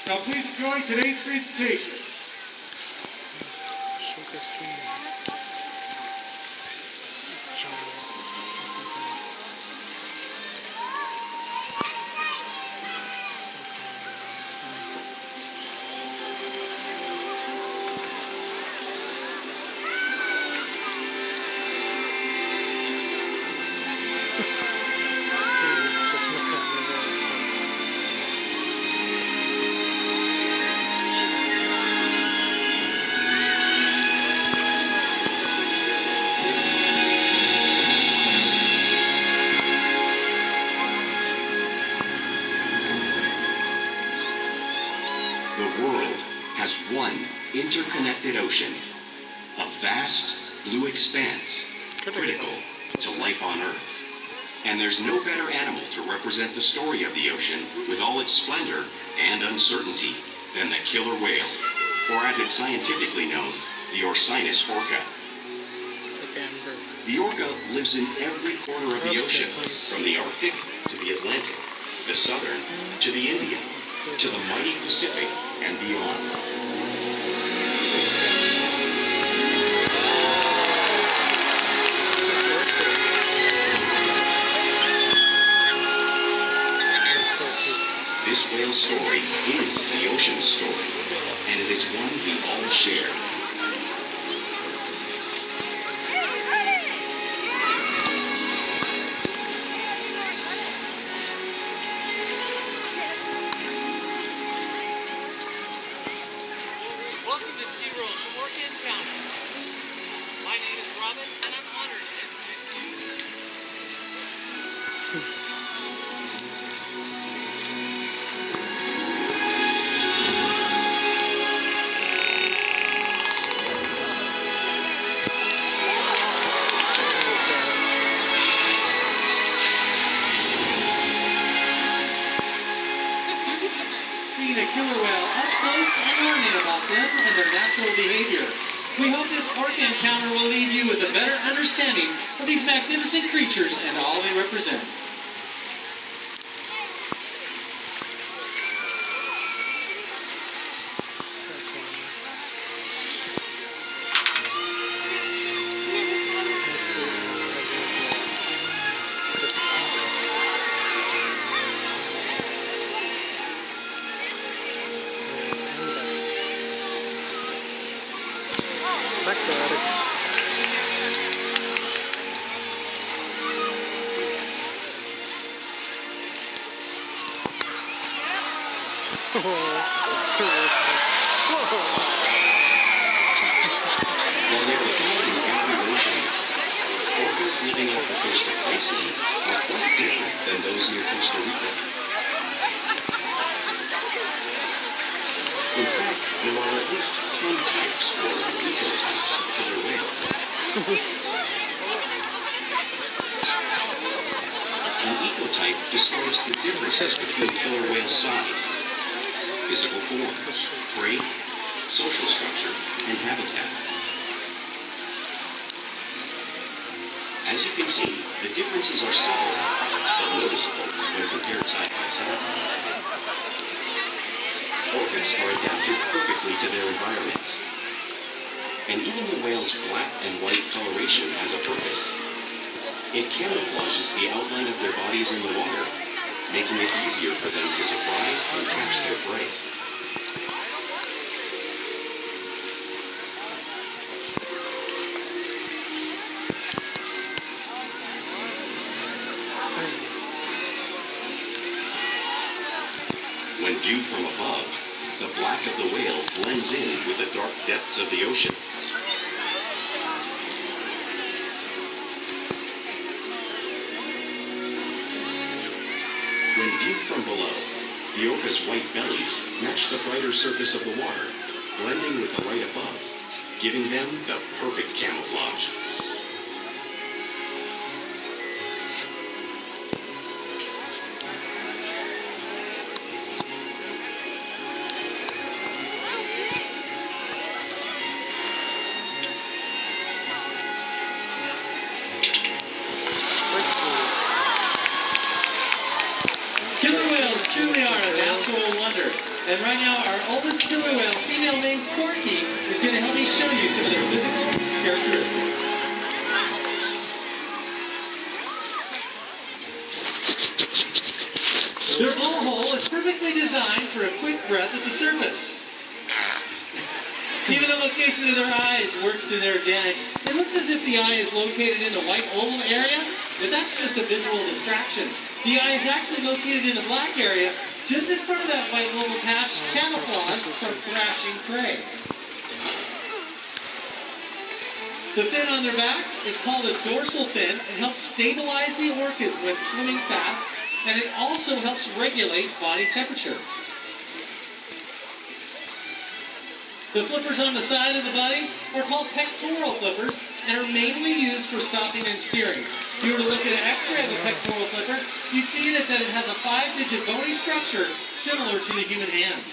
Now please enjoy today's presentation. Shoukas Trainer. Just Makani voice. The world has one interconnected ocean, a vast blue expanse critical to life on Earth. And there's no better animal to represent the story of the ocean with all its splendor and uncertainty than the killer whale, or as it's scientifically known, the Orcinus orca. The orca lives in every corner of the ocean, from the Arctic to the Atlantic, the Southern to the Indian, to the mighty Pacific and beyond. This whale's story is the ocean's story, and it is one we all share. Welcome to SeaWorld's Orca Encounter. My name is Robbin, and I'm honored to introduce you. Seeing a killer whale up close and learning about them and their natural behavior. We hope this Orca encounter will leave you with a better understanding of these magnificent creatures and all they represent. While nearly found in every ocean, orcas living off the coast of Iceland are quite different than those near Costa Rica. In fact, there are at least 10 types or ecotypes of killer whales. An ecotype describes the differences between killer whale size, physical form, prey, social structure, and habitat. As you can see, the differences are subtle, but noticeable when compared side by side. Orcas are adapted perfectly to their environments. And even the whale's black and white coloration has a purpose. It camouflages the outline of their bodies in the water, making it easier for them to surprise and catch their prey. When viewed from above, the black of the whale blends in with the dark depths of the ocean. When viewed from below, the orca's white bellies match the brighter surface of the water, blending with the light above, giving them the perfect camouflage. Killer whales truly are a natural wonder. And right now, our oldest killer whale, female named Corky, is going to help me show you some of their physical characteristics. Their blowhole is perfectly designed for a quick breath at the surface. Even the location of their eyes works to their advantage. It looks as if the eye is located in the white oval area, but that's just a visual distraction. The eye is actually located in the black area, just in front of that white oval patch, camouflaged from thrashing prey. The fin on their back is called a dorsal fin and helps stabilize the orcas when swimming fast, and it also helps regulate body temperature. The flippers on the side of the body are called pectoral flippers and are mainly used for stopping and steering. If you were to look at an x-ray of a pectoral flipper, you'd see in it that it has a 5-digit bony structure similar to the human hand.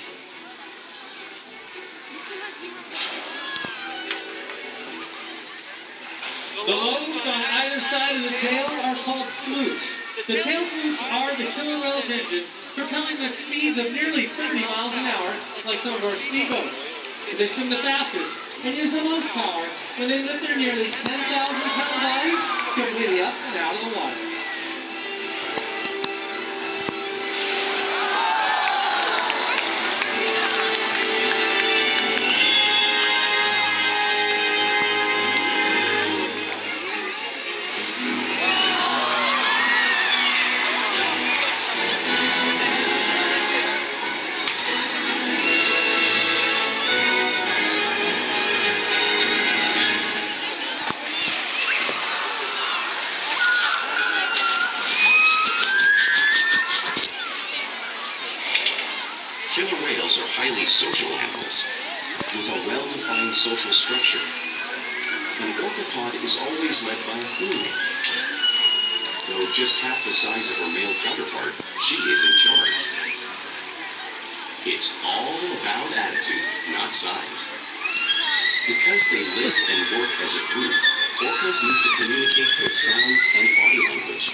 The lobes on either side of the tail are called flukes. The tail flukes are the killer whale's engine, propelling at speeds of nearly 30 miles an hour, like some of our speedboats. They swim the fastest and use the most power when they lift their nearly 10,000-pound bodies completely up and out of the water. Killer whales are highly social animals with a well-defined social structure. An orca pod is always led by a female. Though just half the size of her male counterpart, she is in charge. It's all about attitude, not size. Because they live and work as a group, orcas need to communicate with sounds and body language.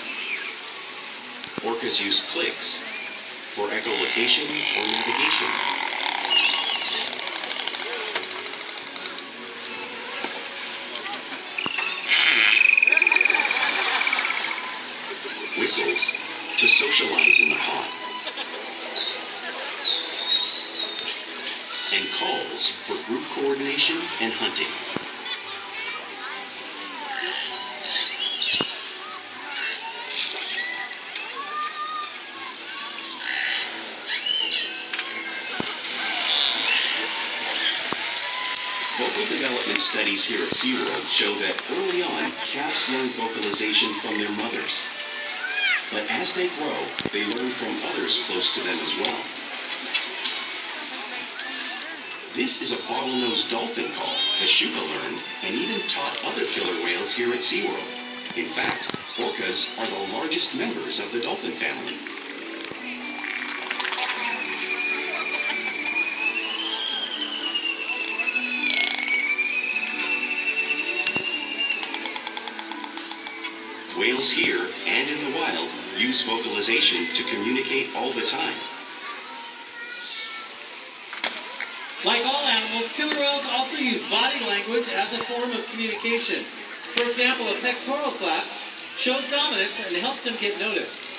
Orcas use clicks for echolocation or navigation. Whistles to socialize in the pod. And calls for group coordination and hunting. Vocal development studies here at SeaWorld show that early on, calves learn vocalization from their mothers. But as they grow, they learn from others close to them as well. This is a bottlenose dolphin call that Shouka learned and even taught other killer whales here at SeaWorld. In fact, orcas are the largest members of the dolphin family. Whales here and in the wild use vocalization to communicate all the time. Like all animals, killer whales also use body language as a form of communication. For example, a pectoral slap shows dominance and helps them get noticed.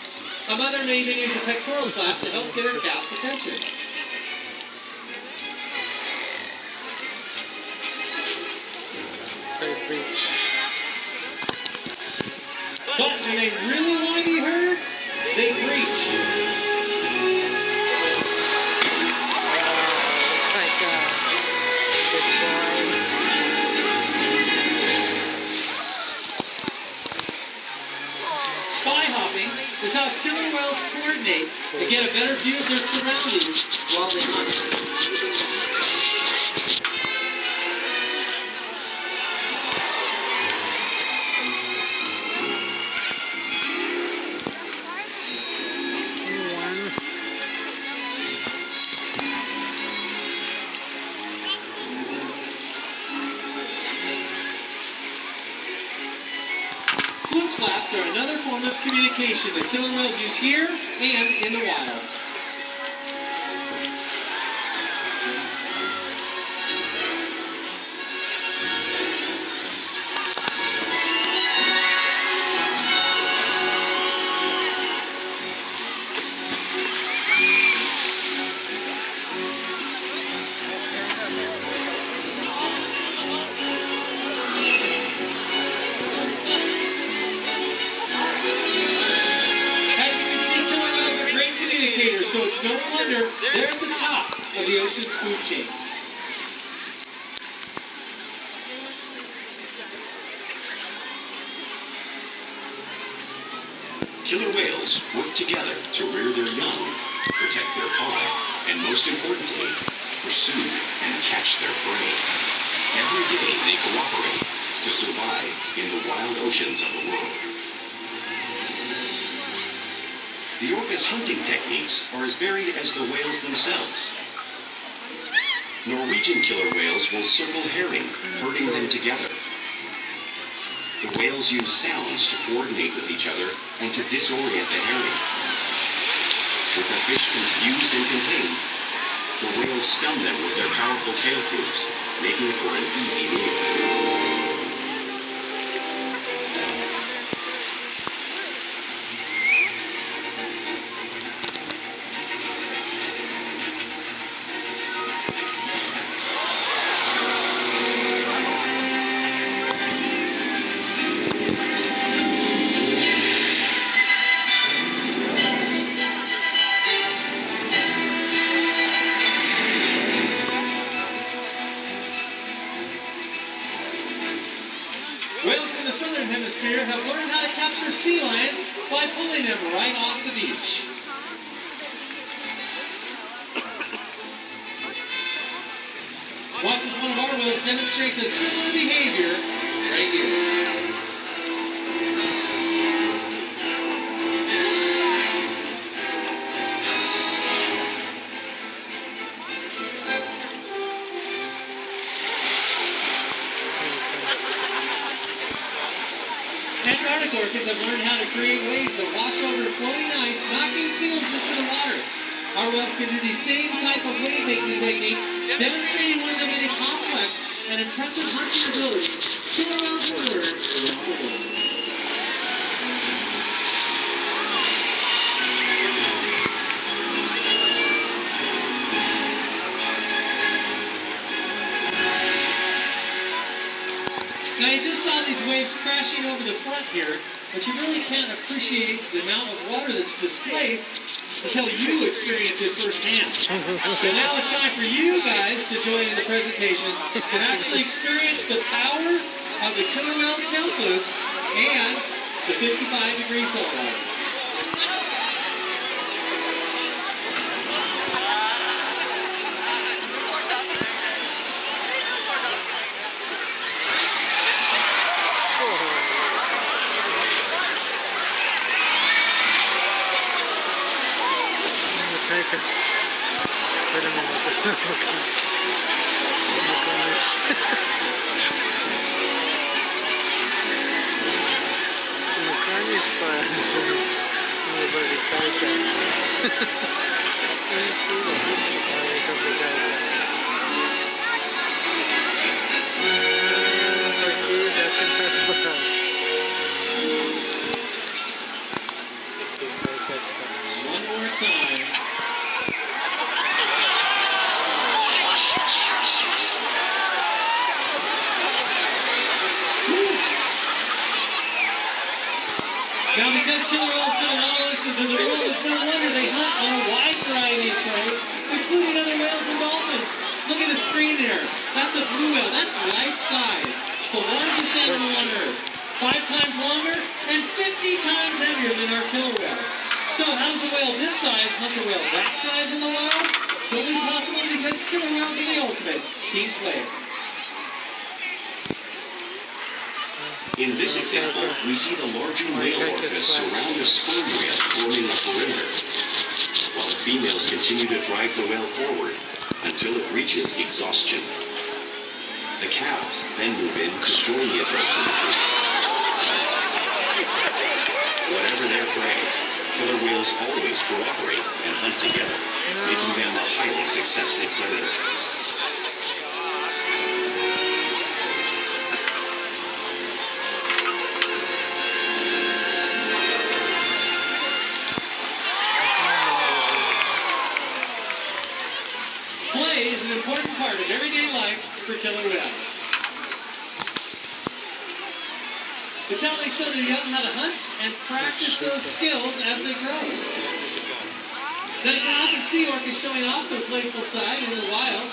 A mother may even use a pectoral slap to help get her calf's attention. Side breach. But when they really want to be heard, they breach. Ikaika. Good boy. Spy hopping is how killer whales coordinate to get a better view of their surroundings while they hunt. Fluke slaps are another form of communication that killer whales use here and in the wild. don't wonder, they're at the top of the ocean's food chain. Killer whales work together to rear their young, protect their pod, and most importantly, pursue and catch their prey. Every day they cooperate to survive in the wild oceans of the world. The orca's hunting techniques are as varied as the whales themselves. Norwegian killer whales will circle herring, herding them together. The whales use sounds to coordinate with each other and to disorient the herring. With the fish confused and contained, the whales stun them with their powerful tail flukes, making for an easy meal. Whales in the southern hemisphere have learned how to capture sea lions by pulling them right off the beach. Watch as one of our whales demonstrates a similar behavior right here. Antarctic orcas have learned how to create waves that wash over floating ice, knocking seals into the water. Our whales can do the same type of wave-making techniques, demonstrating one of the many complex and impressive hunting abilities to around the world. Now you just saw these waves crashing over the front here, but you really can't appreciate the amount of water that's displaced until you experience it firsthand. So now it's time for you guys to join in the presentation and actually experience the power of the killer whale's tail flukes and the 55-degree saltwater. Wait a minute, it's not Makani Splash. Robbin Ikaika. Corky, that's impossible. Ikaika Splash. One more time. Now, because killer whales live in all oceans of the world, it's no wonder they hunt on a wide variety of prey, including other whales and dolphins. Look at the screen there. That's a blue whale. That's life size. It's the largest animal on Earth. 5 times longer and 50 times heavier than our killer whales. So how does a whale this size hunt a whale that size in the wild? It's only possible because killer whales are the ultimate team player. In this example, we see the larger male orcas surround a sperm whale forming a perimeter, while the females continue to drive the whale forward until it reaches exhaustion. The calves then move in to join the adults in the group. Whatever their prey, killer whales always cooperate and hunt together, making them a highly successful predator. Play is an important part of everyday life for killer whales. It's how they show their young how to hunt and practice those skills as they grow. Now you can often see orcas showing off their playful side in the wild.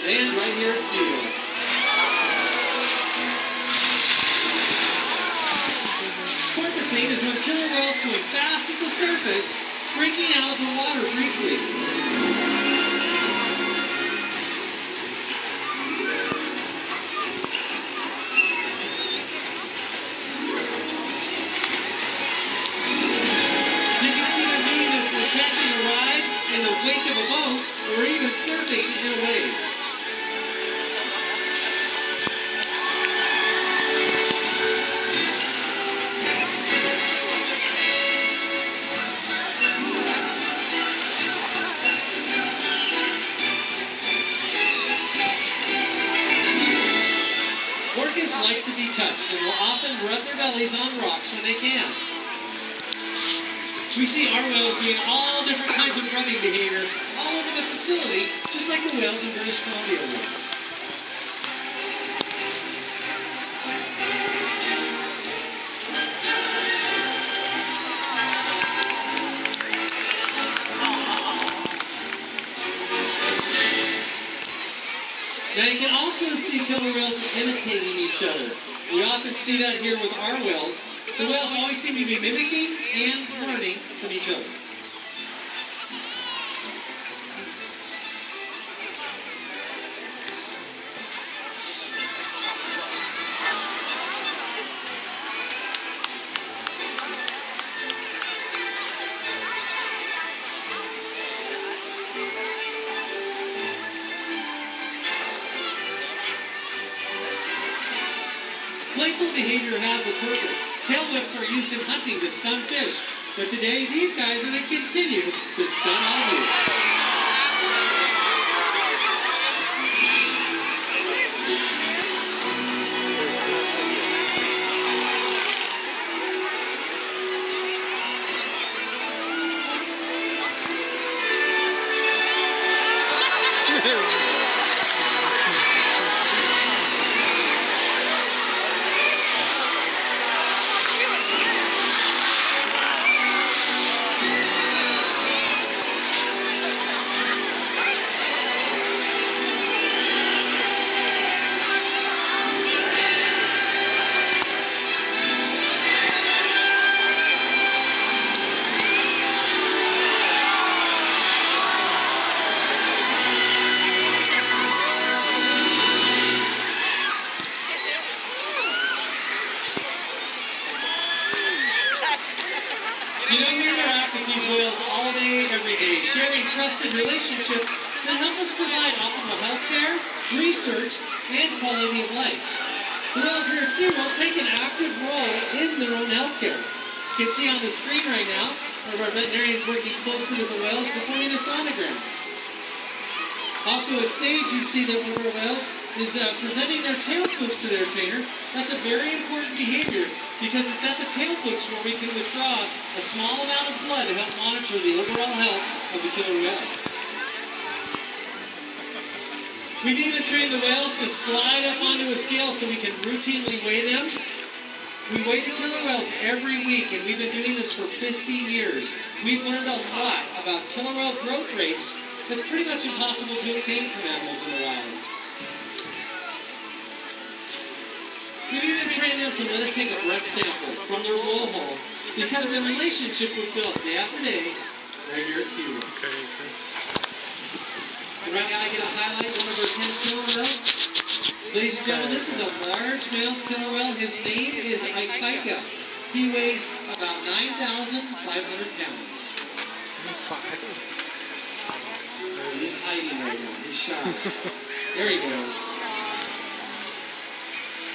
And right here at SeaWorld. Porpoising is when killer whales swim fast at the surface, breaking out of the water briefly. Wake of a boat, or even surfing in a wave. Orcas like to be touched and will often rub their bellies on rocks when they can. We see our whales doing all different kinds of rubbing behavior all over the facility, just like the whales in British Columbia will. Now you can also see killer whales imitating each other. We often see that here with our whales. The whales always seem to be mimicking and learning from each other. Playful behavior has a purpose. Tail whips are used in hunting to stun fish, but today these guys are going to continue to stun all of you. You know, we interact with these whales all day, every day, sharing trusted relationships that help us provide optimal health care, research, and quality of life. The whales here at SeaWorld take an active role in their own health care. You can see on the screen right now, one of our veterinarians working closely with the whales performing a sonogram. Also at stage, you see that one of our whales is presenting their tail flips to their trainer. That's a very important behavior because it's at the tail flips where we can withdraw a small amount of blood to help monitor the overall health of the killer whale. We've even trained the whales to slide up onto a scale so we can routinely weigh them. We weigh the killer whales every week, and we've been doing this for 50 years. We've learned a lot about killer whale growth rates that's pretty much impossible to obtain from animals in the wild. We've even trained them to let us take a breath sample from their blowhole because the relationship we've built day after day right here at SeaWorld. And right now I get to highlight one of our 10 killer whales. Ladies and gentlemen, this is a large male killer whale. His name is Ikaika. He weighs about 9,500 pounds. He's hiding right now. He's shy. There he goes.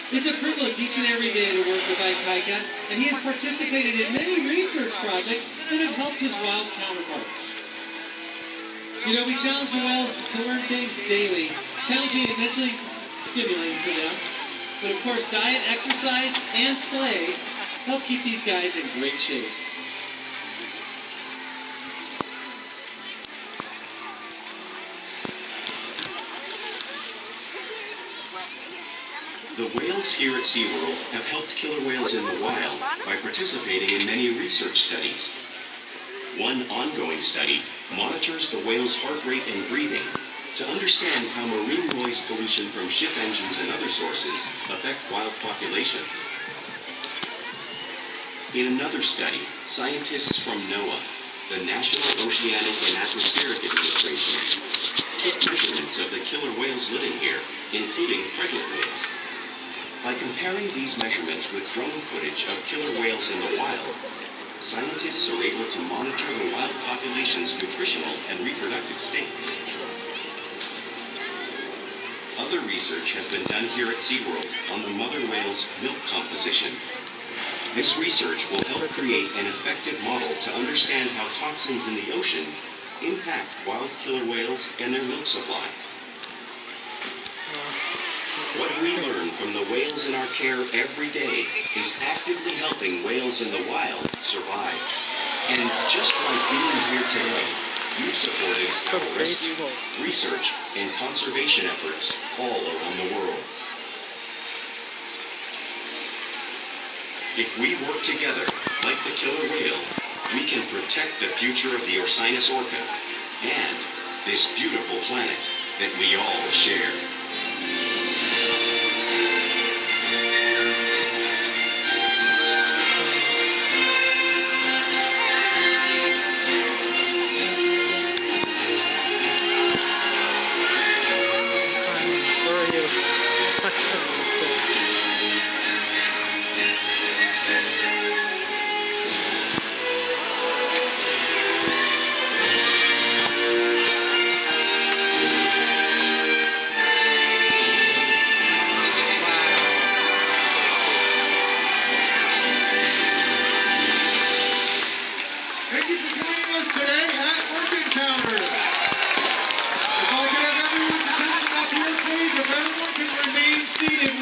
It's a privilege each and every day to work with Ikaika, and he has participated in many research projects that have helped his wild counterparts. You know, we challenge the whales to learn things daily, challenging and mentally stimulating for them. But of course, diet, exercise, and play help keep these guys in great shape. The whales here at SeaWorld have helped killer whales in the wild by participating in many research studies. One ongoing study monitors the whale's heart rate and breathing to understand how marine noise pollution from ship engines and other sources affect wild populations. In another study, scientists from NOAA, the National Oceanic and Atmospheric Administration, took measurements of the killer whales living here, including pregnant whales. By comparing these measurements with drone footage of killer whales in the wild, scientists are able to monitor the wild population's nutritional and reproductive states. Other research has been done here at SeaWorld on the mother whale's milk composition. This research will help create an effective model to understand how toxins in the ocean impact wild killer whales and their milk supply. What we learn from the whales in our care every day is actively helping whales in the wild survive. And just like being here today, you've supported our rescue, research, and conservation efforts all around the world. If we work together, like the killer whale, we can protect the future of the Orcinus orca and this beautiful planet that we all share. Thank you for joining us today at Orca Encounter. If I could have everyone's attention up here, please, if everyone can remain seated.